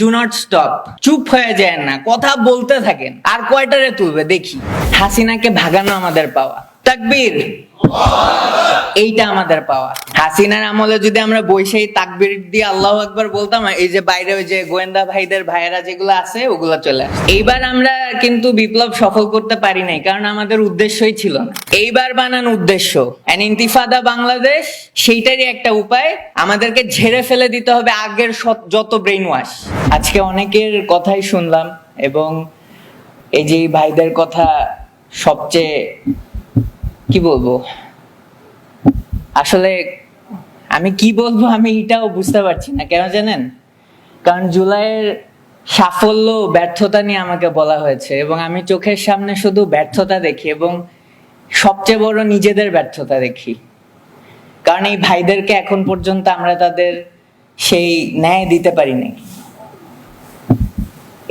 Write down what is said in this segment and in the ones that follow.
Do not stop, চুপ হয়ে যায় না, কথা বলতে থাকেন। আর কয়টারে তুলবে দেখি। হাসিনাকে ভাগানো আমাদের পাওয়া, তাকবীর, এইটা আমাদের পাওয়া। হাসিনার আমলে যদি আমরা বৈশাখী তাকবীর দিয়ে আল্লাহু আকবার বলতাম, এই যে বাইরে ওই যে গোয়েন্দা ভাইদের ভাইয়েরা যেগুলো আছে ওগুলো চলে আসে। এইবার আমরা কিন্তু বিপ্লব সফল করতে পারি নাই, কারণ আমাদের উদ্দেশ্যই ছিল না। এইবার বানানো উদ্দেশ্য এন ইন্তিফাদা বাংলাদেশ, সেইটারই একটা উপায়, আমাদেরকে ঝেড়ে ফেলে দিতে হবে আগের যত ব্রেইন ওয়াশ। আজকে অনেকের কথাই শুনলাম, এবং এই যে ভাইদের কথা সবচেয়ে কি বলবো, আসলে আমি কি বলবো আমি এটাও বুঝতে পারছি না। কেন জানেন? কারণ জুলাইয়ের সাফল্য ব্যর্থতা নিয়ে আমাকে বলা হয়েছে, এবং আমি চোখের সামনে শুধু ব্যর্থতা দেখি, এবং সবচেয়ে বড় নিজেদের ব্যর্থতা দেখি। কারণ এই ভাইদেরকে এখন পর্যন্ত আমরা তাদের সেই ন্যায় দিতে পারি নাই।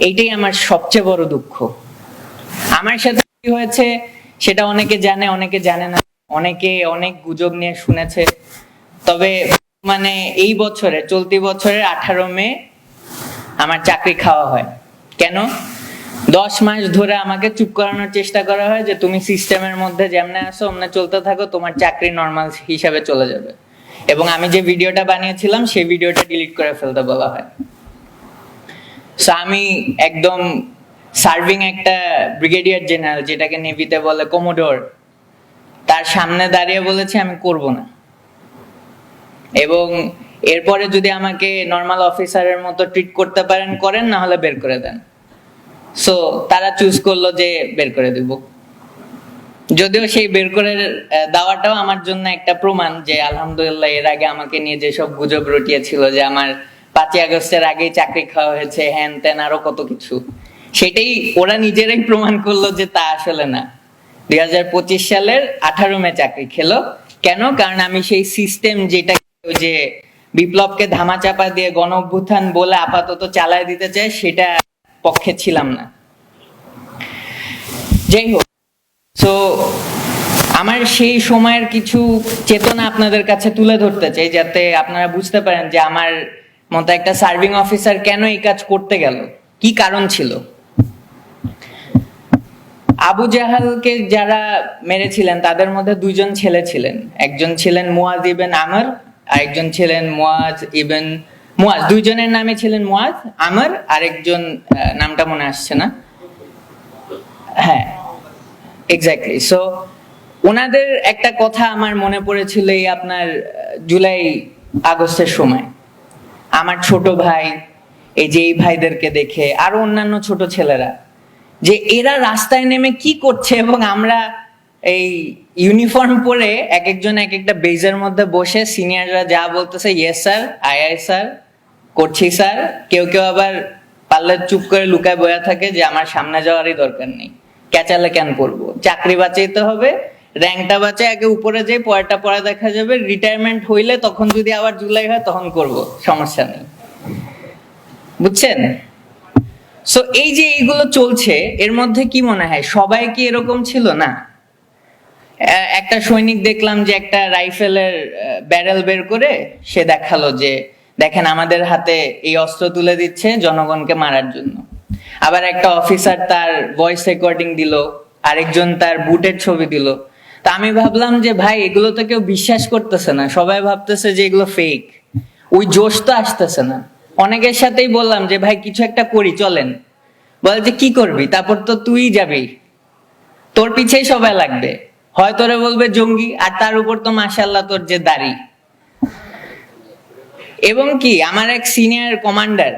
এইটাই আমার সবচেয়ে বড় দুঃখ। আমার সাথে কি হয়েছে সেটা অনেকে জানে, অনেকে জানে না, অনেকে অনেক গুজব নিয়ে শুনেছে। তবে মানে এই বছরে, চলতি বছরের 18 মে আমার চাকরি খাওয়া হয়। কেন? 10 মাস ধরে আমাকে চুপ করানোর চেষ্টা করা হয় যে তুমি সিস্টেমের মধ্যে যেমনে আসো ওমনে চলতে থাকো, তোমার চাকরি নর্মাল হিসাবে চলে যাবে। এবং আমি যে ভিডিওটা বানিয়েছিলাম সেই ভিডিওটা ডিলিট করে ফেলতে বলা হয়। সো আমি একদম সার্ভিং একটা ব্রিগেডিয়ার জেনারেল, যেটাকে নেভিতে বলে কোমোডোর, তার সামনে দাঁড়িয়ে বলেছে আমি করব না। এবং এরপরে যদি আমাকে নর্মাল অফিসারের মতো ট্রিট করতে পারেন করেন, না হলে বের করে দেন। সো তারা চুজ করলো যে বের করে দিব। যদিও সেই বের করে দেওয়াটাও আমার জন্য একটা প্রমাণ যে আলহামদুলিল্লাহ এর আগে আমাকে নিয়ে যেসব গুজব রটিয়েছিল যে আমার 5ই আগস্টের আগেই চাকরি খাওয়া হয়েছে, হ্যান ত্যান আরো কত কিছু, সেটাই ওরা নিজেরাই প্রমাণ করলো যে তা আসলে না। 2025 সালের 18 মে চাকরি খেলো। কেন? কারণ আমি সেই সিস্টেম যেটা যে বিপ্লবকে ধামাচাপা দিয়ে গণ অভ্যুত্থান বলে আপাতত চালায় দিতে চায়, সেটা পক্ষে ছিলাম না। যাই হোক, তো আমার সেই সময়ের কিছু চেতনা আপনাদের কাছে তুলে ধরতে চাই, যাতে আপনারা বুঝতে পারেন যে আমার মতো একটা সার্ভিং অফিসার কেন এই কাজ করতে গেল, কি কারণ ছিল। আবু জাহালকে যারা মেরেছিলেন তাদের মধ্যে 2 জন ছেলে ছিলেন। একজন ছিলেন মুয়াজ ইবনে আমর, আর একজন ছিলেন মুয়াজ ইবনে মুয়াজ। 2 জনের নামে ছিলেন মুয়াজ, আমর, আর একজন নামটা মনে আসছে না। হ্যাঁ, এক্স্যাক্টলি। সো ওনাদের একটা কথা আমার মনে পড়েছিল এই আপনার জুলাই আগস্টের সময়। আমার ছোট ভাই, এই যে এই ভাইদেরকে দেখে, আরো অন্যান্য ছোট ছেলেরা, যে এরা রাস্তায় নেমে কি করছে, এবং আমরা এই ইউনিফর্ম পরে এক একজন এক একটা বেজের মধ্যে বসে সিনিয়ররা যা বলতেছে ইয়েস স্যার, আই স্যার, করছি স্যার। কেউ কেউ আবার পারলে চুপ করে লুকায় বয়া থাকে যে আমার সামনে যাওয়ারই দরকার নেই, ক্যাচালে কেন করবো, চাকরি বাঁচাইতে হবে, র্যাঙ্কটা বাঁচায় আগে উপরে যাই, পরেরটা পরে দেখা যাবে, রিটায়ারমেন্ট হইলে তখন যদি আবার জুলাই হয় তখন করব, সমস্যা নেই। বুঝছেন? সো এই যে এইগুলো চলছে, এর মধ্যে কি মনে হয় সবাই কি এরকম ছিল? না। একটা সৈনিক দেখলাম যে একটা রাইফেলের ব্যারেল বের করে সে দেখালো যে দেখেন আমাদের হাতে এই অস্ত্র তুলে দিচ্ছে জনগণকে মারার জন্য। আবার একটা অফিসার তার ভয়েস রেকর্ডিং দিল, আরেকজন তার বুটের ছবি দিল। তা আমি ভাবলাম যে ভাই এগুলো তো কেউ বিশ্বাস করতেছে না, সবাই ভাবতেছে যে এগুলো ফেক, ওই জোশ তো আসতেছে না। অনেকের সাথেই বললাম যে ভাই কিছু একটা করি চলেন, বলে যে কি করবি, তারপর তো তুই যাবি, তোর পিছেই সবাই লাগবে, হয় তোরে বলবে জঙ্গি, আর তার উপর তো মাশাআল্লাহ তোর যে দাড়ি। এবং কি আমার এক সিনিয়র কমান্ডার,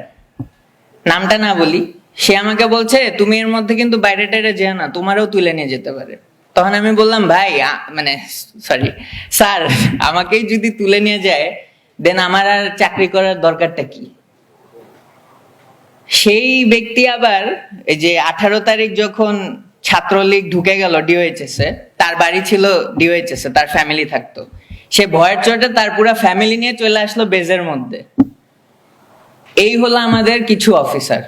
নামটা না বলি, সে আমাকে বলছে তুমি এর মধ্যে কিন্তু বাইরে টাইরে যেও না, তোমারও তুলে নিয়ে যেতে পারে। তখন আমি বললাম ভাই মানে সরি স্যার, আমাকেই যদি তুলে নিয়ে যায় দেন আমার আর চাকরি করার দরকারটা কি? সেই ব্যক্তি আবার এই যে 18 তারিখ যখন ছাত্রলীগ ঢুকে গেল ডিওএইচএস এ, তার বাড়ি ছিল ডিওএইচএস এ, তার ফ্যামিলি থাকতো, সে ভয়ের চোটে তার পুরো ফ্যামিলি নিয়ে চলে আসলো বেজের মধ্যে। এই হলো আমাদের কিছু অফিসার।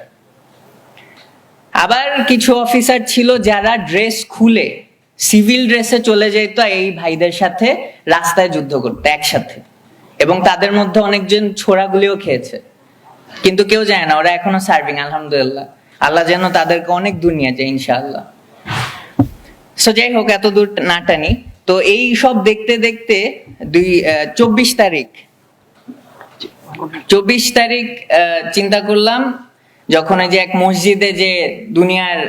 আবার কিছু অফিসার ছিল যারা ড্রেস খুলে সিভিল ড্রেসে চলে যেত এই ভাইদের সাথে রাস্তায় যুদ্ধ করতে একসাথে, এবং তাদের মধ্যে অনেকজন ছোড়াগুলিও খেয়েছে। কিন্তু কেউ যায় না, ওরা এখনো সার্ভিং, আলহামদুলিল্লাহ। আল্লাহ যেন তাদেরকে অনেক দূর নিয়ে যায় ইনশাআল্লাহ। সো যাই হোক, এত দূর না টানি। তো এই সব দেখতে দেখতে 24 তারিখ চিন্তা করলাম, যখন ওই যে এক মসজিদে যে দুনিয়ার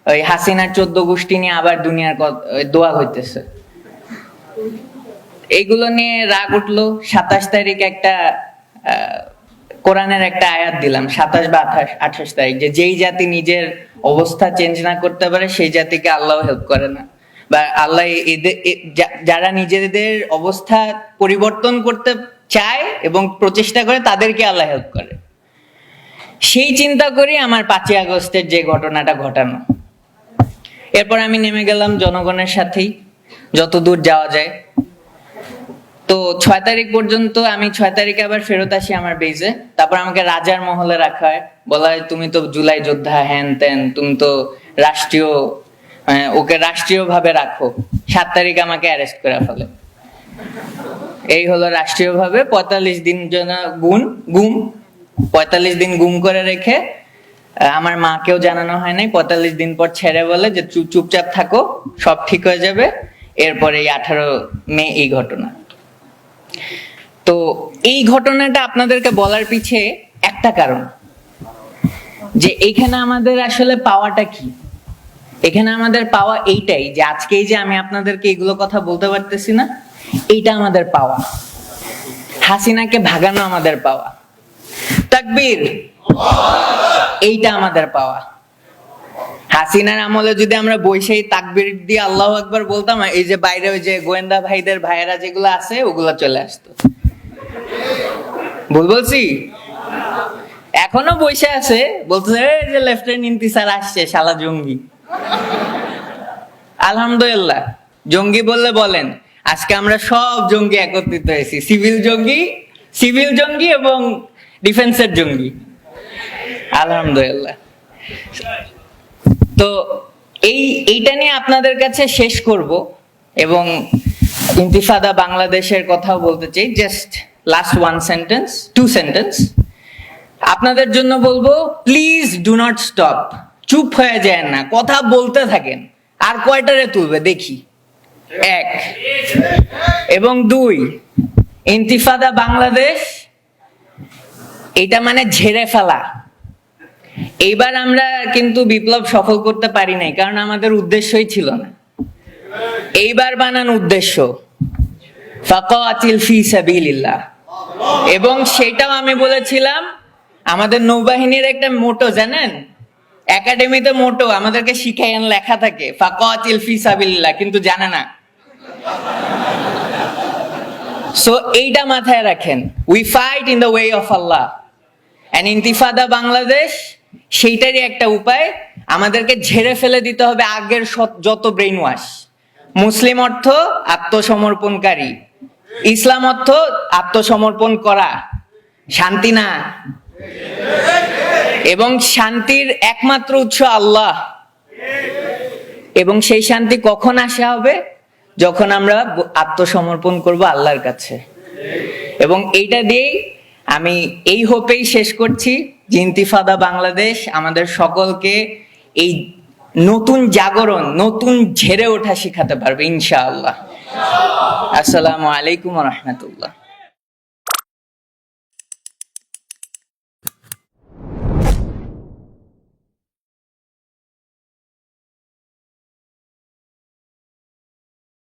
ওই হাসিনার 14 গোষ্ঠী নিয়ে আবার দুনিয়ার দোয়া হইতেছে, এইগুলো নিয়ে রাগ উঠলো। 27 তারিখ একটা কোরআনের একটা আয়াত দিলাম, 27 বা 28 তারিখ, যে যেই জাতি নিজের অবস্থা চেঞ্জ না করতে পারে সেই জাতিকে আল্লাহ হেল্প করে না, বা আল্লাহ যারা নিজেদের অবস্থা পরিবর্তন করতে চায় এবং প্রচেষ্টা করে তাদেরকে আল্লাহ হেল্প করে। সেই চিন্তা করি আমার 5ই আগস্টের যে ঘটনাটা ঘটানো। এরপর আমি নেমে গেলাম জনগণের সাথেই যত দূর যাওয়া যায়। তো 6 তারিখ পর্যন্ত, আমি 6 তারিখে আবার ফেরত আসি আমার বেজে। তারপর আমাকে রাজার মহলে রাখা হয়, বলা হয় তুমি তো জুলাই যোদ্ধা, হ্যান ত্যান, তুমি তো রাষ্ট্রীয়, ওকে রাষ্ট্রীয় ভাবে রাখো। 7 তারিখ আমাকে অ্যারেস্ট করে ফেলে। এই হলো রাষ্ট্রীয় ভাবে 45 দিন গুম 45 দিন গুম করে রেখে, আমার মাকেও জানানো হয় নাই। 45 দিন পর ছেড়ে বলে যে চুপচাপ থাকো, সব ঠিক হয়ে যাবে। এরপরে 18 মে এই ঘটনা। তো এই ঘটনাটা আপনাদেরকে বলার পিছে একটা কারণ, যে এইখানে আমাদের আসলে পাওয়াটা কি। এখানে আমাদের পাওয়া এইটাই, যে আজকেই যে আমি আপনাদেরকে এগুলো কথা বলতে পারতেছি না, এইটা আমাদের পাওয়া। হাসিনাকে ভাগানো আমাদের পাওয়া। তাকবীর, এইটা আমাদের পাওয়া। হাসিনার আমলে যদি আমরা বৈশাখী তাকবীর দিয়ে আল্লাহু আকবার বলতাম, এই যে বাইরে ওই যে গোয়েন্দা ভাইদের ভাইয়েরা যেগুলো আছে ওগুলো চলে আসতো। ভুল বলছি? এখনো বসে আছে, বলছে যে লেফটেন্যান্ট ইন্তিসার আসছে, শালা জঙ্গি। আলহামদুলিল্লাহ, জঙ্গি বললে বলেন, আজকে আমরা সব জঙ্গি একত্রিত হয়েছি, সিভিল জঙ্গি এবং ডিফেন্সের জঙ্গি, আলহামদুলিল্লাহ। তো এইটা নিয়ে আপনাদের কাছে শেষ করব, এবং ইন্তিফাদা বাংলাদেশের কথাও বলতে চাই। জাস্ট লাস্ট 2 সেন্টেন্স আপনাদের জন্য বলবো, প্লিজ ডু নট স্টপ। চুপ হয়ে যায় না, কথা বলতে থাকেন। আর কয়টারে তুলবে দেখি? 1 এবং 2, ইন্তিফাদা বাংলাদেশ, এটা মানে ঝেড়ে ফেলা। এইবার আমরা কিন্তু বিপ্লব সফল করতে পারি নাই, কারণ আমাদের উদ্দেশ্যই ছিল না। এইবার বানান উদ্দেশ্য, ফাকাতিল ফি সাবিলিল্লাহ। এবং সেটাও আমি বলেছিলাম, আমাদের নৌবাহিনীর একটা মোটো জানেন, একাডেমিতে মোটো আমাদেরকে শিখাইন, লেখা থাকে ফাকাতিল ফি সাবিলিল্লাহ, কিন্তু জানে না। সো এইটা মাথায় রাখেন, we fight in the way of আল্লাহ। এন্ড ইন্তিফাদা বাংলাদেশ সেইটারই একটা উপায়। আমাদেরকে ঝেড়ে ফেলে দিতে হবে আগের যত ব্রেইন ওয়াশ। মুসলিম অর্থ আত্মসমর্পণকারী, ইসলাম অর্থ আত্মসমর্পণ করা, শান্তি না। এবং শান্তির একমাত্র উৎস আল্লাহ। এবং সেই শান্তি কখন আসা হবে? যখন আমরা আত্মসমর্পণ করব আল্লাহর কাছে। এবং এইটা দিয়েই আমি এই হোপেই শেষ করছি যে ইন্তিফাদা বাংলাদেশ আমাদের সকলকে এই নতুন জাগরণ, নতুন ঝেড়ে ওঠা শিখাতে পারবে ইনশাআল্লাহ। আসসালামু আলাইকুম ওয়া রাহমাতুল্লাহ।